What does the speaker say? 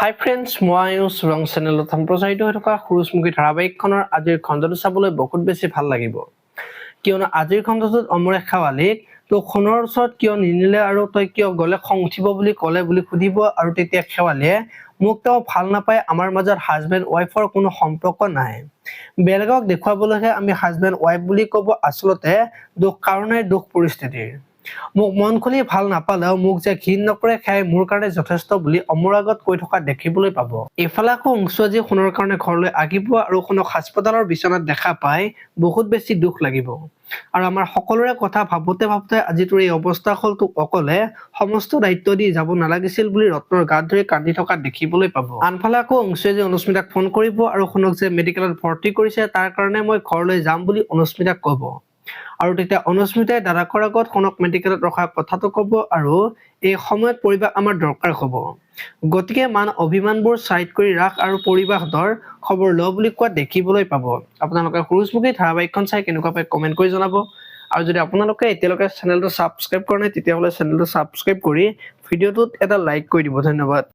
হাই friends, মই সুৰং চেনেলত সম্প্ৰচাৰিত হৈ থকা সুৰুজমুখী ধাৰাবাহিকখনৰ আজিৰ খণ্ডটো চাবলৈ বহুত বেছি ভাল লাগিব। কিয়নো আজিৰ খণ্ডটোত অমৰেশ শেৱালিক তোক সোণৰ ওচৰত কিয় নিনিলে আৰু তই কিয় গ'লে খং উঠিব বুলি ক'লে বুলি সুধিব, আৰু তেতিয়া শেৱালিয়ে মোক তেওঁ ভাল নাপায়, আমাৰ মাজত হাজবেণ্ড ৱাইফৰ কোনো সম্পৰ্ক নাই, বেলেগক দেখুৱাবলৈহে আমি হাজবেণ্ড ৱাইফ বুলি ক'ব, আচলতে দুখ কাৰণেই দুখ পৰিস্থিতিৰ। মোক মন খুলি ভাল নাপালেও মোক যে ঘৃণ নকৰে সেয়াই মোৰ কাৰণে যথেষ্ট বুলি অমৰ আগত কৈ থকা দেখিবলৈ পাব। এইফালে আকৌ অংশু আজি সোণৰ কাৰণে ঘৰলৈ আহিব আৰু সোণক হাস্পতালৰ বিচনাত দেখা পাই বহুত বেছি দুখ লাগিব। আৰু আমাৰ সকলোৰে কথা ভাবোতে ভাবোতে আজি তোৰ এই অৱস্থা হ'ল, তোক অকলে সমস্ত দায়িত্ব দি যাব নালাগিছিল বুলি ৰত্নৰ গাত ধৰি কান্দি থকা দেখিবলৈ পাব। আনফালে আকৌ অংশুৱে যে অনুস্মিতাক ফোন কৰিব আৰু সোণক যে মেডিকেলত ভৰ্তি কৰিছে তাৰ কাৰণে মই ঘৰলৈ যাম বুলি অনুস্মিতাক ক'ব, আৰু তেতিয়া অনুস্মিতাই দাদাকৰ আগত সোণক মেডিকেলত ৰখা কথাটো ক'ব, আৰু এই সময়ত পৰিৱেশ আমাৰ দৰকাৰ হ'ব, গতিকে মান অভিমানবোৰ চাইড কৰি ৰাখ আৰু পৰিৱেশৰ খবৰ ল বুলি কোৱা দেখিবলৈ পাব। আপোনালোকে সুৰুজমুখী ধাৰাবাহিকখন চাই কেনেকুৱা পাই কমেণ্ট কৰি জনাব, আৰু যদি আপোনালোকে এতিয়ালৈকে চেনেলটো ছাবস্ক্ৰাইব কৰা নাই তেতিয়াহ'লে চেনেলটো ছাবস্ক্ৰাইব কৰি ভিডিঅ'টোত এটা লাইক কৰি দিব। ধন্যবাদ।